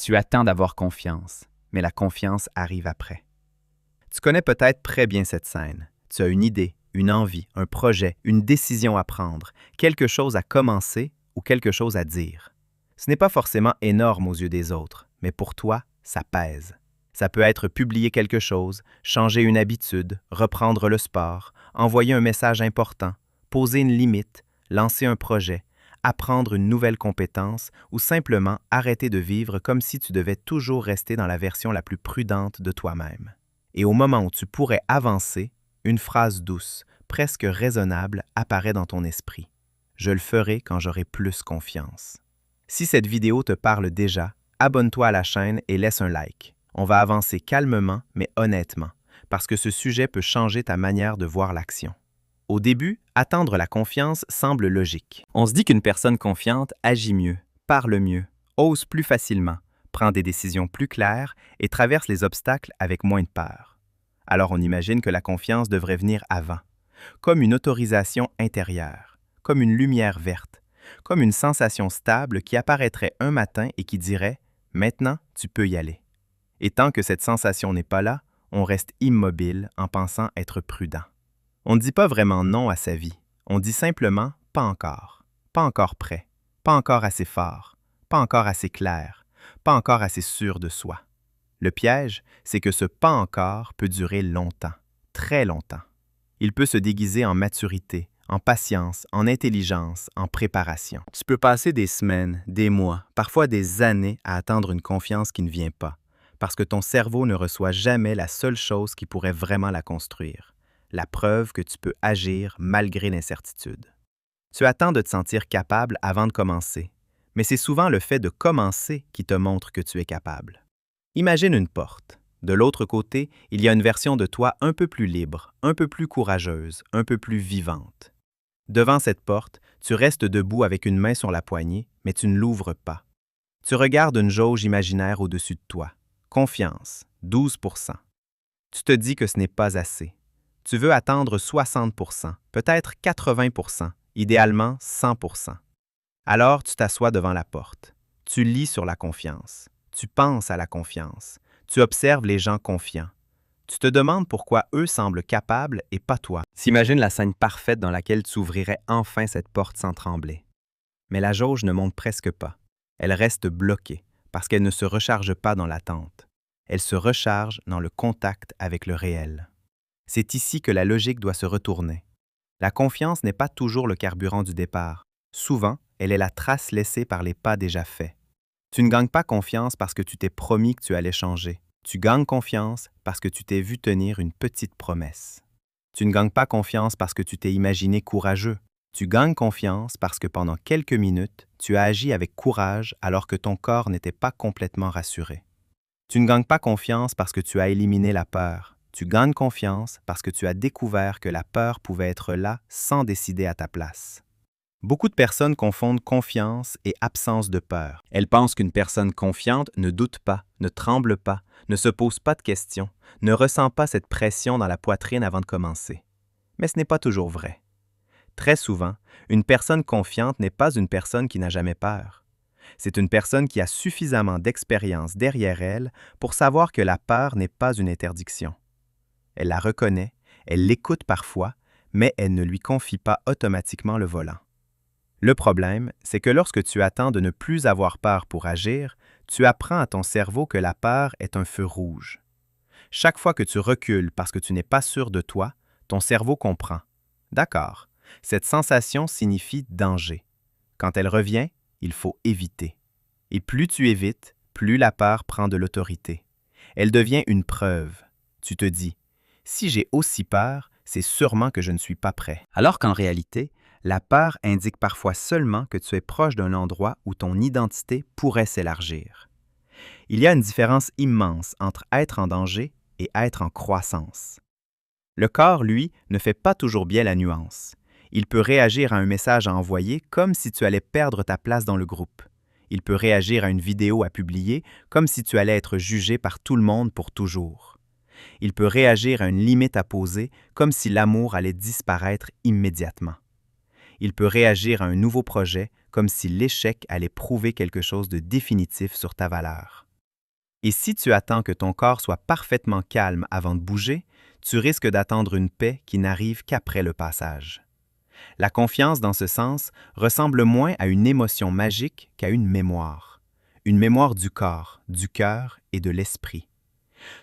Tu attends d'avoir confiance, mais la confiance arrive après. Tu connais peut-être très bien cette scène. Tu as une idée, une envie, un projet, une décision à prendre, quelque chose à commencer ou quelque chose à dire. Ce n'est pas forcément énorme aux yeux des autres, mais pour toi, ça pèse. Ça peut être publier quelque chose, changer une habitude, reprendre le sport, envoyer un message important, poser une limite, lancer un projet, apprendre une nouvelle compétence ou simplement arrêter de vivre comme si tu devais toujours rester dans la version la plus prudente de toi-même. Et au moment où tu pourrais avancer, une phrase douce, presque raisonnable, apparaît dans ton esprit. Je le ferai quand j'aurai plus confiance. Si cette vidéo te parle déjà, abonne-toi à la chaîne et laisse un like. On va avancer calmement mais honnêtement, parce que ce sujet peut changer ta manière de voir l'action. Au début, attendre la confiance semble logique. On se dit qu'une personne confiante agit mieux, parle mieux, ose plus facilement, prend des décisions plus claires et traverse les obstacles avec moins de peur. Alors on imagine que la confiance devrait venir avant, comme une autorisation intérieure, comme une lumière verte, comme une sensation stable qui apparaîtrait un matin et qui dirait « Maintenant, tu peux y aller ». Et tant que cette sensation n'est pas là, on reste immobile en pensant être prudent. On ne dit pas vraiment non à sa vie, on dit simplement « pas encore prêt, pas encore assez fort, pas encore assez clair, pas encore assez sûr de soi ». Le piège, c'est que ce « pas encore » peut durer longtemps, très longtemps. Il peut se déguiser en maturité, en patience, en intelligence, en préparation. Tu peux passer des semaines, des mois, parfois des années à attendre une confiance qui ne vient pas, parce que ton cerveau ne reçoit jamais la seule chose qui pourrait vraiment la construire, la preuve que tu peux agir malgré l'incertitude. Tu attends de te sentir capable avant de commencer, mais c'est souvent le fait de commencer qui te montre que tu es capable. Imagine une porte. De l'autre côté, il y a une version de toi un peu plus libre, un peu plus courageuse, un peu plus vivante. Devant cette porte, tu restes debout avec une main sur la poignée, mais tu ne l'ouvres pas. Tu regardes une jauge imaginaire au-dessus de toi. Confiance, 12%. Tu te dis que ce n'est pas assez. Tu veux attendre 60%, peut-être 80%, idéalement 100%. Alors tu t'assois devant la porte. Tu lis sur la confiance. Tu penses à la confiance. Tu observes les gens confiants. Tu te demandes pourquoi eux semblent capables et pas toi. T'imagines la scène parfaite dans laquelle tu ouvrirais enfin cette porte sans trembler. Mais la jauge ne monte presque pas. Elle reste bloquée parce qu'elle ne se recharge pas dans l'attente. Elle se recharge dans le contact avec le réel. C'est ici que la logique doit se retourner. La confiance n'est pas toujours le carburant du départ. Souvent, elle est la trace laissée par les pas déjà faits. Tu ne gagnes pas confiance parce que tu t'es promis que tu allais changer. Tu gagnes confiance parce que tu t'es vu tenir une petite promesse. Tu ne gagnes pas confiance parce que tu t'es imaginé courageux. Tu gagnes confiance parce que pendant quelques minutes, tu as agi avec courage alors que ton corps n'était pas complètement rassuré. Tu ne gagnes pas confiance parce que tu as éliminé la peur. Tu gagnes confiance parce que tu as découvert que la peur pouvait être là sans décider à ta place. Beaucoup de personnes confondent confiance et absence de peur. Elles pensent qu'une personne confiante ne doute pas, ne tremble pas, ne se pose pas de questions, ne ressent pas cette pression dans la poitrine avant de commencer. Mais ce n'est pas toujours vrai. Très souvent, une personne confiante n'est pas une personne qui n'a jamais peur. C'est une personne qui a suffisamment d'expérience derrière elle pour savoir que la peur n'est pas une interdiction. Elle la reconnaît, elle l'écoute parfois, mais elle ne lui confie pas automatiquement le volant. Le problème, c'est que lorsque tu attends de ne plus avoir peur pour agir, tu apprends à ton cerveau que la peur est un feu rouge. Chaque fois que tu recules parce que tu n'es pas sûr de toi, ton cerveau comprend. D'accord, cette sensation signifie danger. Quand elle revient, il faut éviter. Et plus tu évites, plus la peur prend de l'autorité. Elle devient une preuve. Tu te dis, si j'ai aussi peur, c'est sûrement que je ne suis pas prêt. Alors qu'en réalité, la peur indique parfois seulement que tu es proche d'un endroit où ton identité pourrait s'élargir. Il y a une différence immense entre être en danger et être en croissance. Le corps, lui, ne fait pas toujours bien la nuance. Il peut réagir à un message à envoyer comme si tu allais perdre ta place dans le groupe. Il peut réagir à une vidéo à publier comme si tu allais être jugé par tout le monde pour toujours. Il peut réagir à une limite à poser comme si l'amour allait disparaître immédiatement. Il peut réagir à un nouveau projet comme si l'échec allait prouver quelque chose de définitif sur ta valeur. Et si tu attends que ton corps soit parfaitement calme avant de bouger, tu risques d'attendre une paix qui n'arrive qu'après le passage. La confiance, dans ce sens, ressemble moins à une émotion magique qu'à une mémoire du corps, du cœur et de l'esprit.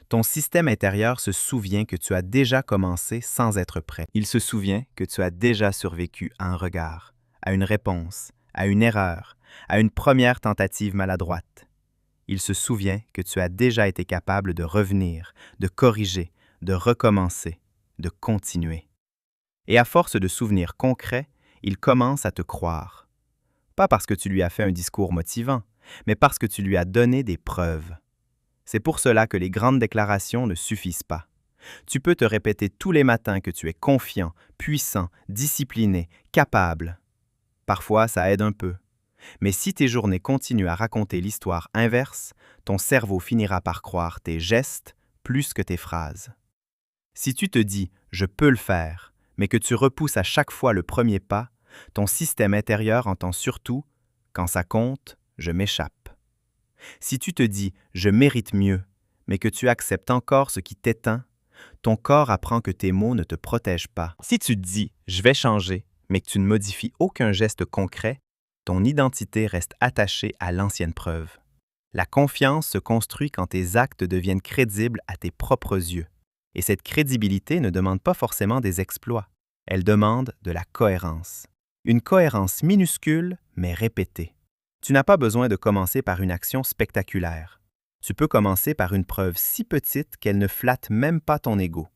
Ton système intérieur se souvient que tu as déjà commencé sans être prêt. Il se souvient que tu as déjà survécu à un regard, à une réponse, à une erreur, à une première tentative maladroite. Il se souvient que tu as déjà été capable de revenir, de corriger, de recommencer, de continuer. Et à force de souvenirs concrets, il commence à te croire. Pas parce que tu lui as fait un discours motivant, mais parce que tu lui as donné des preuves. C'est pour cela que les grandes déclarations ne suffisent pas. Tu peux te répéter tous les matins que tu es confiant, puissant, discipliné, capable. Parfois, ça aide un peu. Mais si tes journées continuent à raconter l'histoire inverse, ton cerveau finira par croire tes gestes plus que tes phrases. Si tu te dis « je peux le faire », mais que tu repousses à chaque fois le premier pas, ton système intérieur entend surtout « quand ça compte, je m'échappe ». Si tu te dis « je mérite mieux », mais que tu acceptes encore ce qui t'éteint, ton corps apprend que tes mots ne te protègent pas. Si tu te dis « je vais changer », mais que tu ne modifies aucun geste concret, ton identité reste attachée à l'ancienne preuve. La confiance se construit quand tes actes deviennent crédibles à tes propres yeux. Et cette crédibilité ne demande pas forcément des exploits. Elle demande de la cohérence. Une cohérence minuscule, mais répétée. Tu n'as pas besoin de commencer par une action spectaculaire. Tu peux commencer par une preuve si petite qu'elle ne flatte même pas ton ego.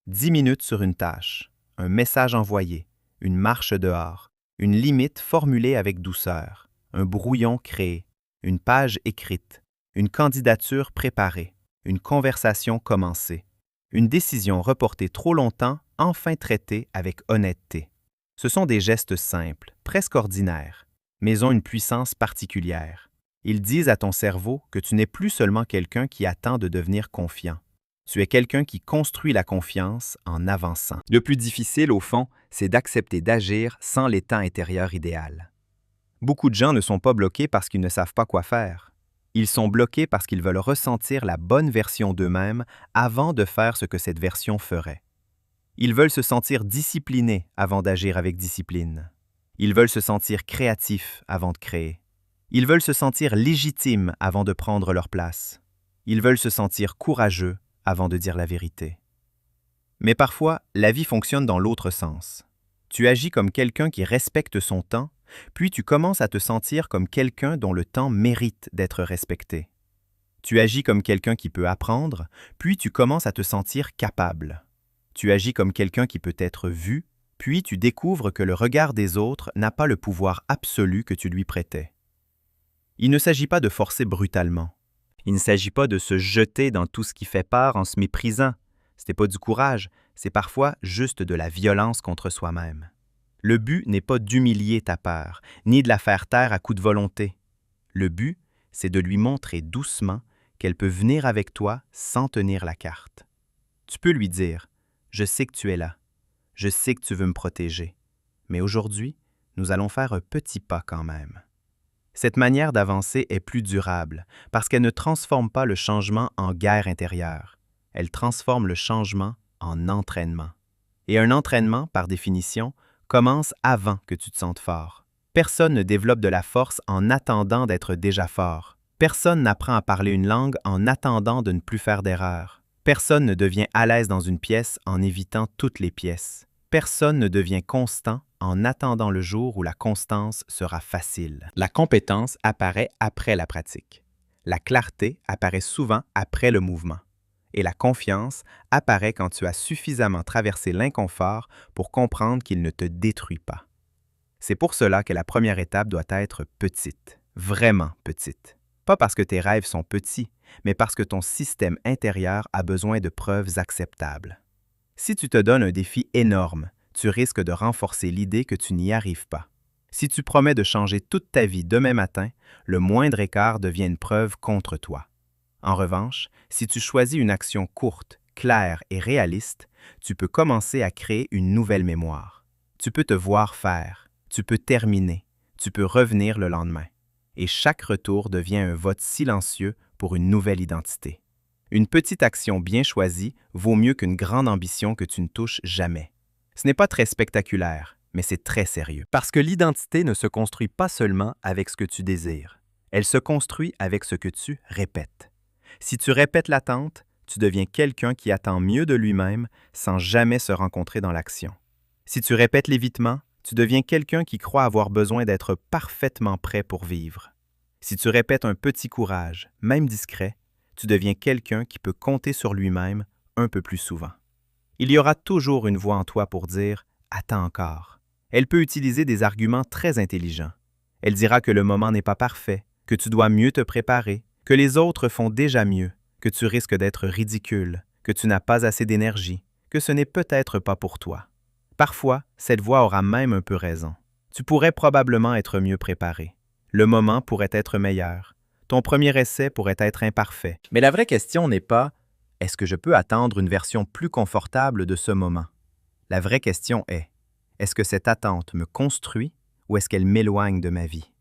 10 minutes sur une tâche, un message envoyé, une marche dehors, une limite formulée avec douceur, un brouillon créé, une page écrite, une candidature préparée, une conversation commencée, une décision reportée trop longtemps, enfin traitée avec honnêteté. Ce sont des gestes simples, presque ordinaires, mais ont une puissance particulière. Ils disent à ton cerveau que tu n'es plus seulement quelqu'un qui attend de devenir confiant. Tu es quelqu'un qui construit la confiance en avançant. Le plus difficile, au fond, c'est d'accepter d'agir sans l'état intérieur idéal. Beaucoup de gens ne sont pas bloqués parce qu'ils ne savent pas quoi faire. Ils sont bloqués parce qu'ils veulent ressentir la bonne version d'eux-mêmes avant de faire ce que cette version ferait. Ils veulent se sentir disciplinés avant d'agir avec discipline. Ils veulent se sentir créatifs avant de créer. Ils veulent se sentir légitimes avant de prendre leur place. Ils veulent se sentir courageux avant de dire la vérité. Mais parfois, la vie fonctionne dans l'autre sens. Tu agis comme quelqu'un qui respecte son temps, puis tu commences à te sentir comme quelqu'un dont le temps mérite d'être respecté. Tu agis comme quelqu'un qui peut apprendre, puis tu commences à te sentir capable. Tu agis comme quelqu'un qui peut être vu, puis tu découvres que le regard des autres n'a pas le pouvoir absolu que tu lui prêtais. Il ne s'agit pas de forcer brutalement. Il ne s'agit pas de se jeter dans tout ce qui fait peur en se méprisant. Ce n'est pas du courage, c'est parfois juste de la violence contre soi-même. Le but n'est pas d'humilier ta peur, ni de la faire taire à coup de volonté. Le but, c'est de lui montrer doucement qu'elle peut venir avec toi sans tenir la carte. Tu peux lui dire « Je sais que tu es là. Je sais que tu veux me protéger. Mais aujourd'hui, nous allons faire un petit pas quand même. » Cette manière d'avancer est plus durable parce qu'elle ne transforme pas le changement en guerre intérieure. Elle transforme le changement en entraînement. Et un entraînement, par définition, commence avant que tu te sentes fort. Personne ne développe de la force en attendant d'être déjà fort. Personne n'apprend à parler une langue en attendant de ne plus faire d'erreurs. Personne ne devient à l'aise dans une pièce en évitant toutes les pièces. Personne ne devient constant en attendant le jour où la constance sera facile. La compétence apparaît après la pratique. La clarté apparaît souvent après le mouvement. Et la confiance apparaît quand tu as suffisamment traversé l'inconfort pour comprendre qu'il ne te détruit pas. C'est pour cela que la première étape doit être petite, vraiment petite. Pas parce que tes rêves sont petits, mais parce que ton système intérieur a besoin de preuves acceptables. Si tu te donnes un défi énorme, tu risques de renforcer l'idée que tu n'y arrives pas. Si tu promets de changer toute ta vie demain matin, le moindre écart devient une preuve contre toi. En revanche, si tu choisis une action courte, claire et réaliste, tu peux commencer à créer une nouvelle mémoire. Tu peux te voir faire, tu peux terminer, tu peux revenir le lendemain. Et chaque retour devient un vote silencieux pour une nouvelle identité. Une petite action bien choisie vaut mieux qu'une grande ambition que tu ne touches jamais. Ce n'est pas très spectaculaire, mais c'est très sérieux. Parce que l'identité ne se construit pas seulement avec ce que tu désires. Elle se construit avec ce que tu répètes. Si tu répètes l'attente, tu deviens quelqu'un qui attend mieux de lui-même sans jamais se rencontrer dans l'action. Si tu répètes l'évitement, tu deviens quelqu'un qui croit avoir besoin d'être parfaitement prêt pour vivre. Si tu répètes un petit courage, même discret, tu deviens quelqu'un qui peut compter sur lui-même un peu plus souvent. Il y aura toujours une voix en toi pour dire « Attends encore ». Elle peut utiliser des arguments très intelligents. Elle dira que le moment n'est pas parfait, que tu dois mieux te préparer, que les autres font déjà mieux, que tu risques d'être ridicule, que tu n'as pas assez d'énergie, que ce n'est peut-être pas pour toi. Parfois, cette voix aura même un peu raison. Tu pourrais probablement être mieux préparé. Le moment pourrait être meilleur. Ton premier essai pourrait être imparfait. Mais la vraie question n'est pas « Est-ce que je peux attendre une version plus confortable de ce moment ?» La vraie question est « Est-ce que cette attente me construit ou est-ce qu'elle m'éloigne de ma vie? »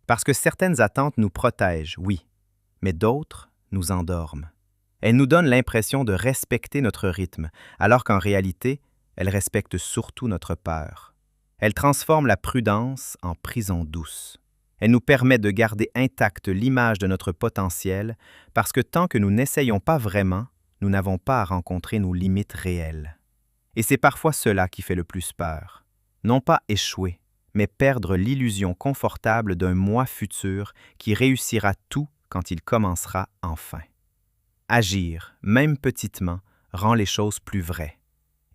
Parce que certaines attentes nous protègent, oui, mais d'autres nous endorment. Elles nous donnent l'impression de respecter notre rythme, alors qu'en réalité, elles respectent surtout notre peur. Elles transforment la prudence en prison douce. Elles nous permettent de garder intacte l'image de notre potentiel parce que tant que nous n'essayons pas vraiment, nous n'avons pas à rencontrer nos limites réelles. Et c'est parfois cela qui fait le plus peur. Non pas échouer, mais perdre l'illusion confortable d'un moi futur qui réussira tout quand il commencera enfin. Agir, même petitement, rend les choses plus vraies.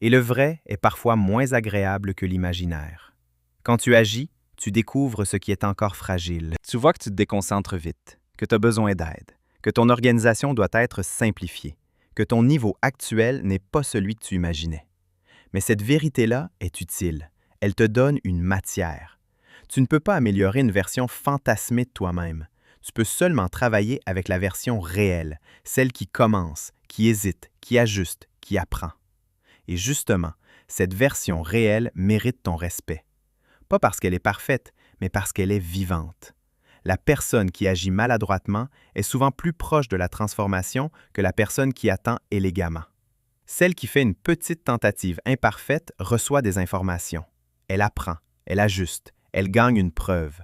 Et le vrai est parfois moins agréable que l'imaginaire. Quand tu agis, tu découvres ce qui est encore fragile. Tu vois que tu te déconcentres vite, que tu as besoin d'aide, que ton organisation doit être simplifiée, que ton niveau actuel n'est pas celui que tu imaginais. Mais cette vérité-là est utile. Elle te donne une matière. Tu ne peux pas améliorer une version fantasmée de toi-même. Tu peux seulement travailler avec la version réelle, celle qui commence, qui hésite, qui ajuste, qui apprend. Et justement, cette version réelle mérite ton respect. Pas parce qu'elle est parfaite, mais parce qu'elle est vivante. La personne qui agit maladroitement est souvent plus proche de la transformation que la personne qui attend élégamment. Celle qui fait une petite tentative imparfaite reçoit des informations. Elle apprend, elle ajuste, elle gagne une preuve.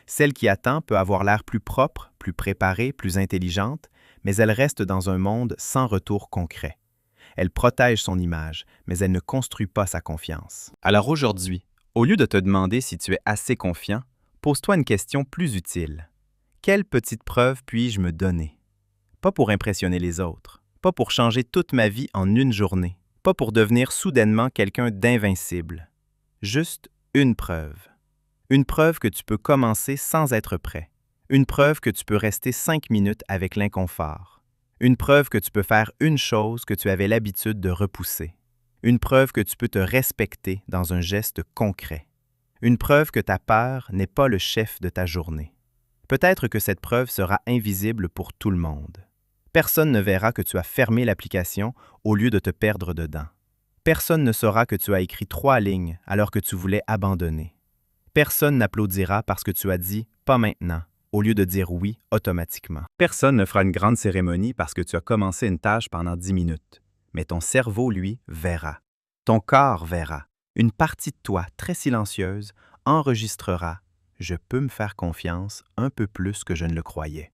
Celle qui attend peut avoir l'air plus propre, plus préparée, plus intelligente, mais elle reste dans un monde sans retour concret. Elle protège son image, mais elle ne construit pas sa confiance. Alors aujourd'hui, au lieu de te demander si tu es assez confiant, pose-toi une question plus utile. Quelle petite preuve puis-je me donner? Pas pour impressionner les autres, pas pour changer toute ma vie en une journée, pas pour devenir soudainement quelqu'un d'invincible. Juste une preuve. Une preuve que tu peux commencer sans être prêt. Une preuve que tu peux rester 5 minutes avec l'inconfort. Une preuve que tu peux faire une chose que tu avais l'habitude de repousser. Une preuve que tu peux te respecter dans un geste concret. Une preuve que ta peur n'est pas le chef de ta journée. Peut-être que cette preuve sera invisible pour tout le monde. Personne ne verra que tu as fermé l'application au lieu de te perdre dedans. Personne ne saura que tu as écrit 3 lignes alors que tu voulais abandonner. Personne n'applaudira parce que tu as dit « pas maintenant » au lieu de dire « oui » automatiquement. Personne ne fera une grande cérémonie parce que tu as commencé une tâche pendant 10 minutes. Mais ton cerveau, lui, verra. Ton corps verra. Une partie de toi, très silencieuse, enregistrera « je peux me faire confiance un peu plus que je ne le croyais ».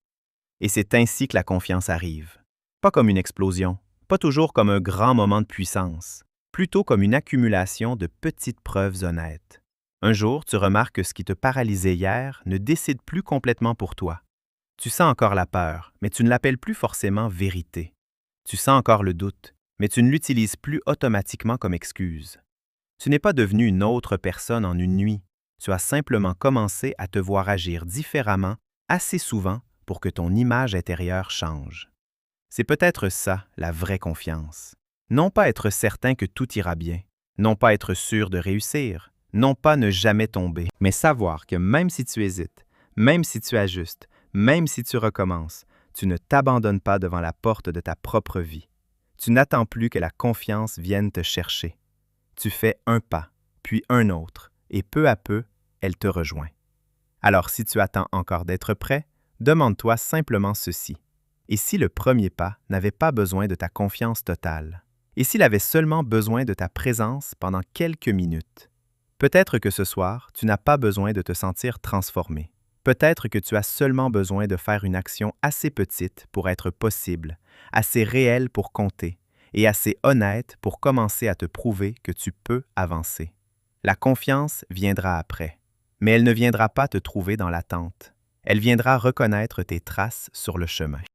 Et c'est ainsi que la confiance arrive. Pas comme une explosion, pas toujours comme un grand moment de puissance, plutôt comme une accumulation de petites preuves honnêtes. Un jour, tu remarques que ce qui te paralysait hier ne décide plus complètement pour toi. Tu sens encore la peur, mais tu ne l'appelles plus forcément vérité. Tu sens encore le doute, mais tu ne l'utilises plus automatiquement comme excuse. Tu n'es pas devenu une autre personne en une nuit. Tu as simplement commencé à te voir agir différemment assez souvent pour que ton image intérieure change. C'est peut-être ça, la vraie confiance. Non pas être certain que tout ira bien, non pas être sûr de réussir, non pas ne jamais tomber, mais savoir que même si tu hésites, même si tu ajustes, même si tu recommences, tu ne t'abandonnes pas devant la porte de ta propre vie. Tu n'attends plus que la confiance vienne te chercher. Tu fais un pas, puis un autre, et peu à peu, elle te rejoint. Alors si tu attends encore d'être prêt, demande-toi simplement ceci. Et si le premier pas n'avait pas besoin de ta confiance totale? Et s'il avait seulement besoin de ta présence pendant quelques minutes? Peut-être que ce soir, tu n'as pas besoin de te sentir transformé. Peut-être que tu as seulement besoin de faire une action assez petite pour être possible, assez réelle pour compter et assez honnête pour commencer à te prouver que tu peux avancer. La confiance viendra après, mais elle ne viendra pas te trouver dans l'attente. Elle viendra reconnaître tes traces sur le chemin.